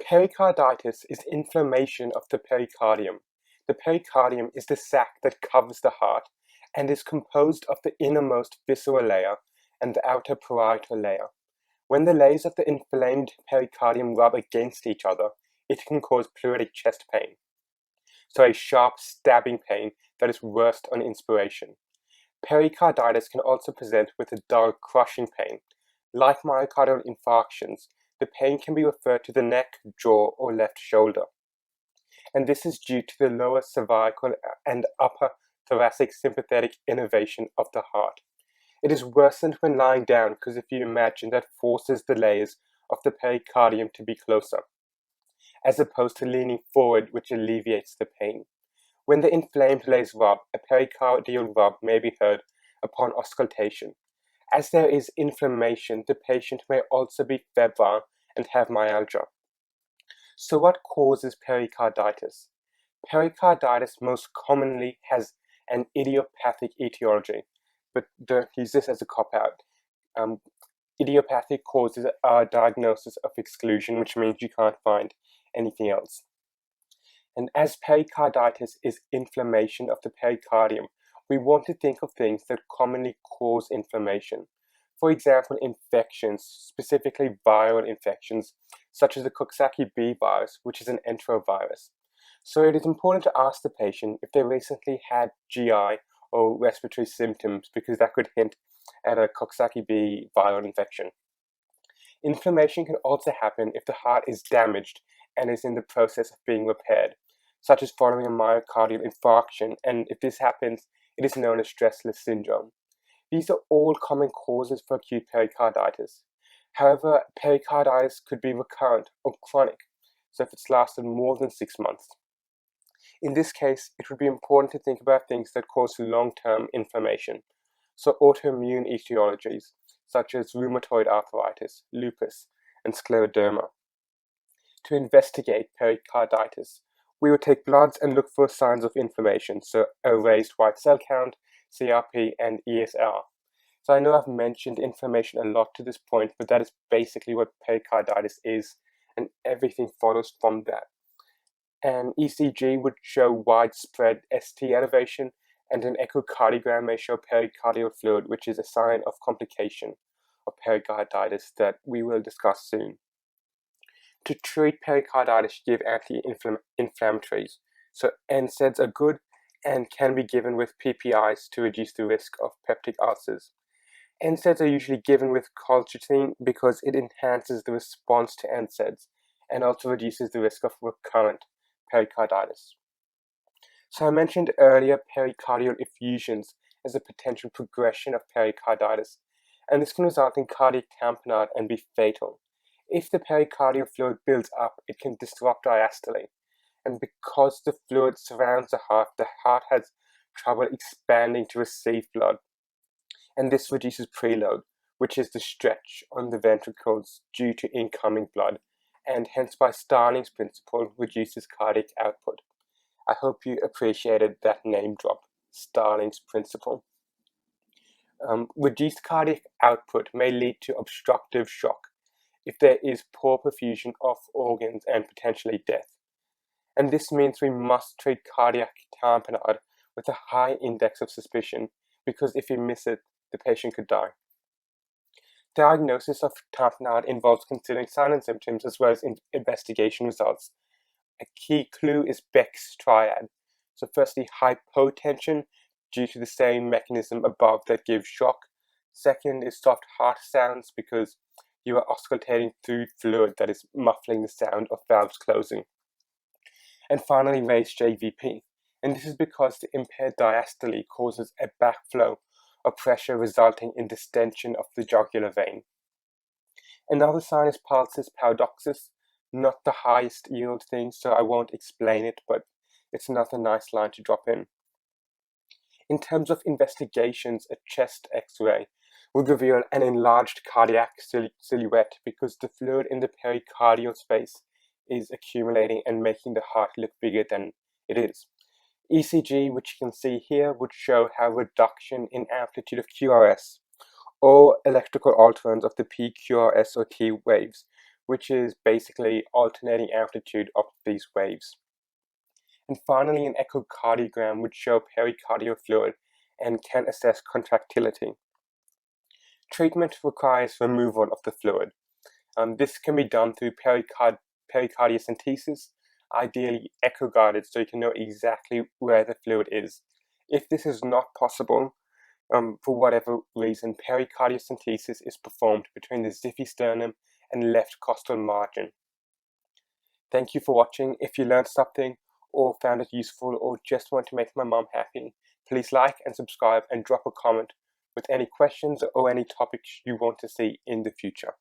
Pericarditis is inflammation of the pericardium. The pericardium is the sac that covers the heart and is composed of the innermost visceral layer and the outer parietal layer. When the layers of the inflamed pericardium rub against each other, it can cause pleuritic chest pain, so a sharp stabbing pain that is worst on inspiration. Pericarditis can also present with a dull crushing pain. Like myocardial infarctions, the pain can be referred to the neck, jaw, or left shoulder. And this is due to the lower cervical and upper thoracic sympathetic innervation of the heart. It is worsened when lying down because if you imagine that forces the layers of the pericardium to be closer, as opposed to leaning forward, which alleviates the pain. When the inflamed layers rub, a pericardial rub may be heard upon auscultation. As there is inflammation, the patient may also be febrile and have myalgia. So what causes pericarditis? Pericarditis most commonly has an idiopathic etiology, but don't use this as a cop-out. Idiopathic causes are a diagnosis of exclusion, which means you can't find anything else. And as pericarditis is inflammation of the pericardium, we want to think of things that commonly cause inflammation. For example, infections, specifically viral infections, such as the Coxsackie B virus, which is an enterovirus. So it is important to ask the patient if they recently had GI or respiratory symptoms, because that could hint at a Coxsackie B viral infection. Inflammation can also happen if the heart is damaged and is in the process of being repaired, such as following a myocardial infarction, and if this happens, it is known as stressless syndrome. These are all common causes for acute pericarditis. However, pericarditis could be recurrent or chronic, so if it's lasted more than 6 months. In this case, it would be important to think about things that cause long-term inflammation, so autoimmune etiologies, such as rheumatoid arthritis, lupus, and scleroderma. To investigate pericarditis, we would take bloods and look for signs of inflammation, so a raised white cell count, CRP, and ESR. So I know I've mentioned inflammation a lot to this point, but that is basically what pericarditis is, and everything follows from that. An ECG would show widespread ST elevation, and an echocardiogram may show pericardial fluid, which is a sign of complication of pericarditis that we will discuss soon. To treat pericarditis, give anti-inflammatories. So NSAIDs are good and can be given with PPIs to reduce the risk of peptic ulcers. NSAIDs are usually given with colchicine because it enhances the response to NSAIDs and also reduces the risk of recurrent pericarditis. So I mentioned earlier pericardial effusions as a potential progression of pericarditis, and this can result in cardiac tamponade and be fatal. If the pericardial fluid builds up, it can disrupt diastole, and because the fluid surrounds the heart has trouble expanding to receive blood, and this reduces preload, which is the stretch on the ventricles due to incoming blood, and hence by Starling's principle reduces cardiac output. I hope you appreciated that name drop, Starling's principle. Reduced cardiac output may lead to obstructive shock if there is poor perfusion of organs and potentially death. And this means we must treat cardiac tamponade with a high index of suspicion, because if we miss it, the patient could die. Diagnosis of tamponade involves considering signs and symptoms as well as investigation results. A key clue is Beck's triad. So firstly, hypotension due to the same mechanism above that gives shock. Second is soft heart sounds because you are auscultating through fluid that is muffling the sound of valves closing. And finally, raised JVP. And this is because the impaired diastole causes a backflow of pressure resulting in distension of the jugular vein. Another sign is pulsus paradoxus, not the highest yield thing, so I won't explain it, but it's another nice line to drop in. In terms of investigations, a chest X-ray would reveal an enlarged cardiac silhouette because the fluid in the pericardial space is accumulating and making the heart look bigger than it is. ECG, which you can see here, would show how reduction in amplitude of QRS or electrical alterance of the PQRS or T waves which is basically alternating amplitude of these waves. And finally, an echocardiogram would show pericardial fluid and can assess contractility. Treatment requires removal of the fluid. This can be done through pericardiocentesis, ideally echo-guided, so you can know exactly where the fluid is. If this is not possible, for whatever reason, pericardiocentesis is performed between the xiphisternum and left costal margin. Thank you for watching. If you learned something or found it useful or just want to make my mom happy, please like and subscribe and drop a comment with any questions or any topics you want to see in the future.